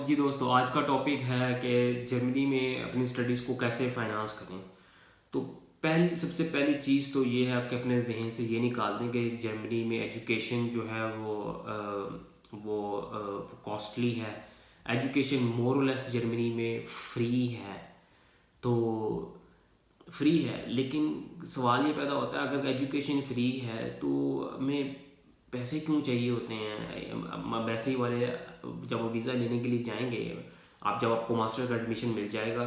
जी दोस्तों, आज का टॉपिक है कि जर्मनी में अपनी स्टडीज़ को कैसे फाइनेंस करें। तो सबसे पहली चीज़ तो ये है कि अपने जहन से ये निकाल दें कि जर्मनी में एजुकेशन जो है वो कॉस्टली है। एजुकेशन मोर और लेस जर्मनी में फ्री है। तो फ्री है, लेकिन सवाल ये पैदा होता है, अगर एजुकेशन फ्री है तो हमें पैसे क्यों चाहिए होते हैं। वैसे ही वाले जब वो वीज़ा लेने के लिए जाएंगे, जब आपको मास्टर का एडमिशन मिल जाएगा,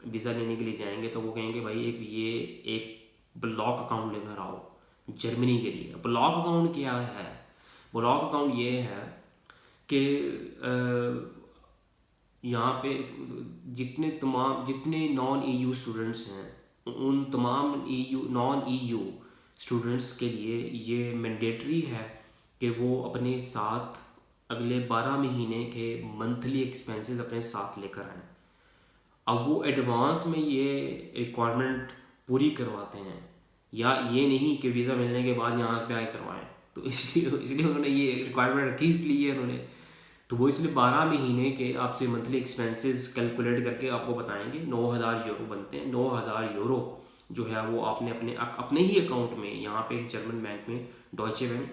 वीज़ा लेने के लिए जाएंगे तो वो कहेंगे भाई एक ब्लॉक अकाउंट लेकर आओ जर्मनी के लिए। ब्लॉक अकाउंट क्या है? ब्लॉक अकाउंट ये है कि यहाँ पे जितने नॉन ईयू स्टूडेंट्स हैं, उन तमाम नॉन ईयू स्टूडेंट्स के लिए ये मैंडेटरी है कि वो अपने साथ अगले 12 महीने के मंथली एक्सपेंसेस अपने साथ लेकर आएँ। अब वो एडवांस में ये रिक्वायरमेंट पूरी करवाते हैं, या ये नहीं कि वीज़ा मिलने के बाद यहाँ पे आए करवाएं। तो इसलिए उन्होंने ये रिक्वायरमेंट रखी, इसलिए उन्होंने, तो वो इसलिए 12 महीने के आपसे मंथली एक्सपेंसेस कैलकुलेट करके आपको बताएंगे। 9,000 यूरो बनते हैं। 9,000 यूरो जो है वो आपने अपने ही अकाउंट में, यहाँ पे एक जर्मन बैंक में, डॉइचे बैंक,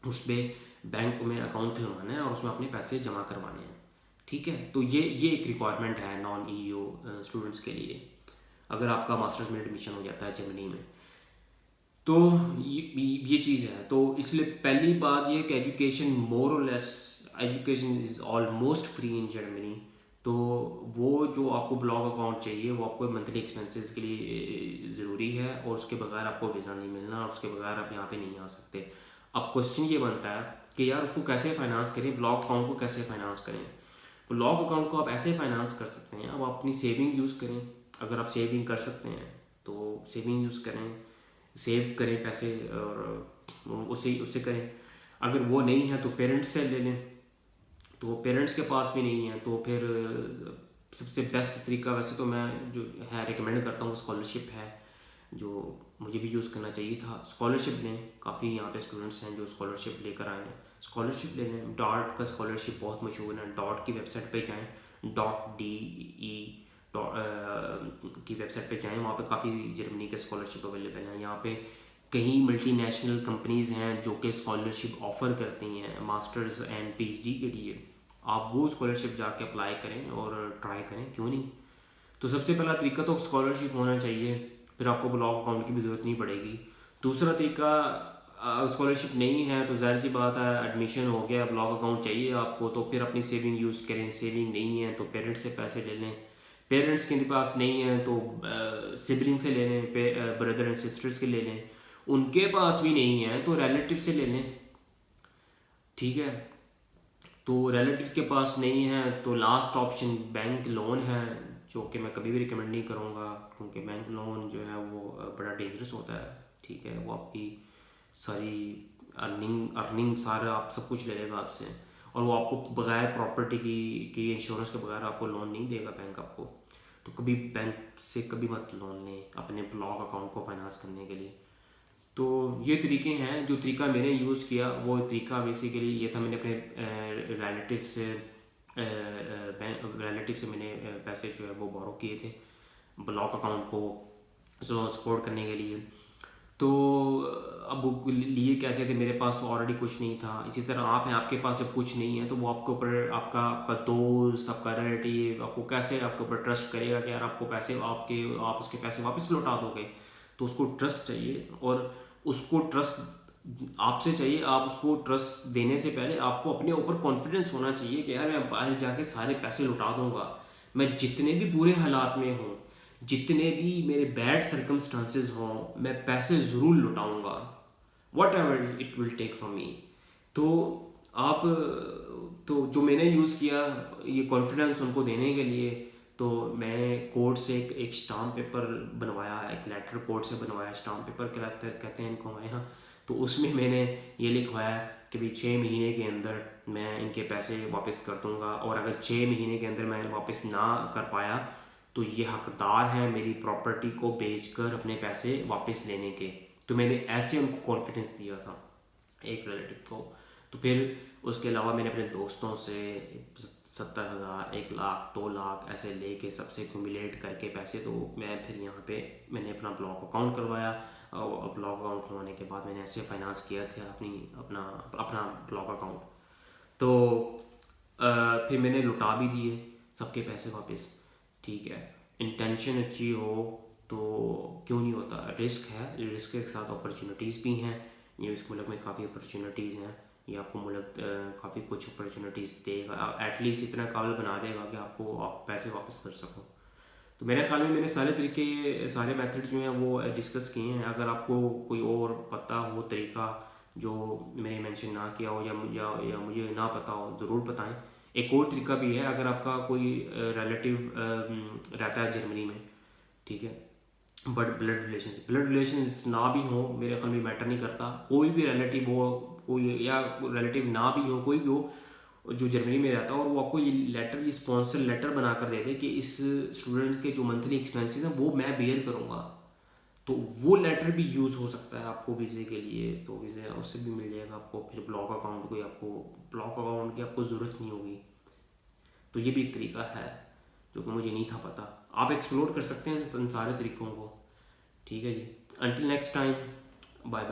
उस पर बैंक में अकाउंट खुलवाना है और उसमें अपने पैसे जमा करवाने हैं। ठीक है, तो ये एक रिक्वायरमेंट है नॉन ईयू स्टूडेंट्स के लिए, अगर आपका मास्टर्स में एडमिशन हो जाता है जर्मनी में। तो ये चीज़ है। तो इसलिए पहली बात ये कि एजुकेशन मोर और less, education is almost free in Germany. तो वो जो आपको ब्लॉक अकाउंट चाहिए वो आपको मंथली एक्सपेंसेस के लिए ज़रूरी है, और उसके बगैर आपको वीज़ा नहीं मिलना, और उसके बगैर आप यहाँ पे नहीं आ सकते। अब क्वेश्चन ये बनता है कि यार उसको कैसे फाइनेंस करें, ब्लॉक अकाउंट को कैसे फाइनेंस करें। ब्लॉक अकाउंट को आप ऐसे फाइनेंस कर सकते हैं, अब आप अपनी सेविंग यूज़ करें। अगर आप सेविंग कर सकते हैं तो सेविंग यूज़ करें, सेव करें पैसे, और उससे उससे करें। अगर वो नहीं है तो पेरेंट्स से ले लें। तो पेरेंट्स के पास भी नहीं है तो फिर सबसे बेस्ट तरीका, वैसे तो मैं जो है रिकमेंड करता हूँ, स्कॉलरशिप है, जो मुझे भी यूज़ करना चाहिए था। स्कॉलरशिप लें, काफ़ी यहाँ पे स्टूडेंट्स हैं जो स्कॉलरशिप लेकर आए हैं। स्कॉलरशिप ले लें। डॉट का स्कॉलरशिप बहुत मशहूर है, डॉट की वेबसाइट पे जाएं, .de की वेबसाइट पे जाएं, वहाँ पे काफ़ी जर्मनी के स्कॉलरशिप अवेलेबल हैं। यहाँ पे कई मल्टीनेशनल कंपनीज़ हैं जो कि स्कॉलरशिप ऑफ़र करती हैं मास्टर्स एंड पीएचडी के लिए। आप वो स्कॉलरशिप जाके अप्लाई करें और ट्राई करें, क्यों नहीं। तो सबसे पहला तरीका तो स्कॉलरशिप होना चाहिए, फिर आपको ब्लॉक अकाउंट की भी ज़रूरत नहीं पड़ेगी। दूसरा तरीका, स्कॉलरशिप नहीं है तो ज़ाहिर सी बात है, एडमिशन हो गया, ब्लॉक अकाउंट चाहिए आपको, तो फिर अपनी सेविंग यूज़ करें। सेविंग नहीं है तो पेरेंट्स से पैसे ले लें। पेरेंट्स के पास नहीं है तो सिबलिंग से ले लें, ब्रदर एंड सिस्टर्स के ले लें। उनके पास भी नहीं है तो रिलेटिव से ले लें। ठीक है, तो रिलेटिव के पास नहीं है तो लास्ट ऑप्शन बैंक लोन है, जो कि मैं कभी भी रिकमेंड नहीं करूँगा, क्योंकि बैंक लोन जो है वो बड़ा डेंजरस होता है। ठीक है, वो आपकी सारी अर्निंग सारा आप सब कुछ ले लेगा आपसे, और वो आपको बगैर प्रॉपर्टी की इंश्योरेंस के बगैर आपको लोन नहीं देगा बैंक आपको। तो कभी बैंक से कभी मत लोन लें अपने ब्लॉक अकाउंट को फाइनेंस करने के लिए। तो ये तरीके हैं। जो तरीका मैंने यूज़ किया वो तरीका बेसिकली ये था, मैंने अपने रिलेटिव से मैंने पैसे जो है वो बोरो किए थे ब्लॉक अकाउंट को सपोर्ट करने के लिए। तो अब वो लिए कैसे थे, मेरे पास तो ऑलरेडी कुछ नहीं था। इसी तरह आप हैं, आपके पास जब कुछ नहीं है तो वो आपके ऊपर आपका आपका दोस्त, आपका रिलेटिव आपको कैसे आपके ऊपर ट्रस्ट करेगा कि यार आपको पैसे आप उसके पैसे वापस लौटा दोगे। तो उसको ट्रस्ट चाहिए, और उसको ट्रस्ट आपसे चाहिए। आप उसको ट्रस्ट देने से पहले आपको अपने ऊपर कॉन्फिडेंस होना चाहिए कि यार मैं बाहर जाके सारे पैसे लौटा दूंगा। मैं जितने भी बुरे हालात में हूँ, जितने भी मेरे बैड सर्कमस्टांसेस हों, मैं पैसे ज़रूर लौटाऊंगा, whatever it will take from me. तो आप, तो जो मैंने यूज़ किया ये कॉन्फिडेंस उनको देने के लिए, तो मैंने कोर्ट से एक स्टाम्प पेपर बनवाया, एक लेटर कोर्ट से बनवाया। स्टाम्प पेपर कहते हैं इनको हमारे यहाँ। तो उसमें मैंने ये लिखवाया कि भाई 6 महीने के अंदर मैं इनके पैसे वापस कर दूंगा, और अगर 6 महीने के अंदर मैं वापस ना कर पाया तो ये हकदार हैं मेरी प्रॉपर्टी को बेचकर अपने पैसे वापस लेने के। तो मैंने ऐसे उनको कॉन्फिडेंस दिया था एक रिलेटिव को। तो फिर उसके अलावा मैंने अपने दोस्तों से, 70,000, 1 लाख, 2 लाख ऐसे लेके सबसे एक्यूमुलेट करके पैसे, तो मैं फिर यहाँ पे मैंने अपना ब्लॉग अकाउंट करवाया। और ब्लॉग अकाउंट करवाने के बाद मैंने ऐसे फाइनेंस किया था अपना अपना ब्लॉग अकाउंट। तो फिर मैंने लुटा भी दिए सबके पैसे वापस। ठीक है, इंटेंशन अच्छी हो तो क्यों नहीं होता। रिस्क है, रिस्क के साथ अपॉर्चुनिटीज़ भी हैं। ये इस मुल्क में काफ़ी अपॉर्चुनिटीज़ हैं। ये आपको मुल्क काफ़ी कुछ अपॉर्चुनिटीज़ देगा, एटलीस्ट इतना काबिल बना देगा कि आप पैसे वापस कर सको। तो मेरे ख्याल में मैंने सारे तरीके, सारे मेथड जो हैं वो डिस्कस किए हैं। अगर आपको कोई और पता हो तरीका जो मैंने मेंशन ना किया हो या मुझे ना पता हो, ज़रूर बताएं। एक और तरीका भी है, अगर आपका कोई रिलेटिव रहता है जर्मनी में, ठीक है, बट ब्लड रिलेशंस ना भी हो, मेरे ख्याल में मैटर नहीं करता। कोई भी रिलेटिव हो, कोई या रिलेटिव ना भी हो, कोई भी हो जो जर्मनी में रहता है, और वो आपको ये स्पॉन्सर लेटर बना कर दे दे कि इस स्टूडेंट के जो मंथली एक्सपेंसेस हैं वो मैं बेयर करूँगा, तो वो लेटर भी यूज़ हो सकता है आपको वीज़े के लिए। तो वीज़ा उससे भी मिल जाएगा आपको। फिर ब्लॉक अकाउंट की आपको ज़रूरत नहीं होगी। तो ये भी एक तरीका है जो कि मुझे नहीं था पता। आप एक्सप्लोर कर सकते हैं इन सारे तरीक़ों को। ठीक है जी, until next time, bye bye.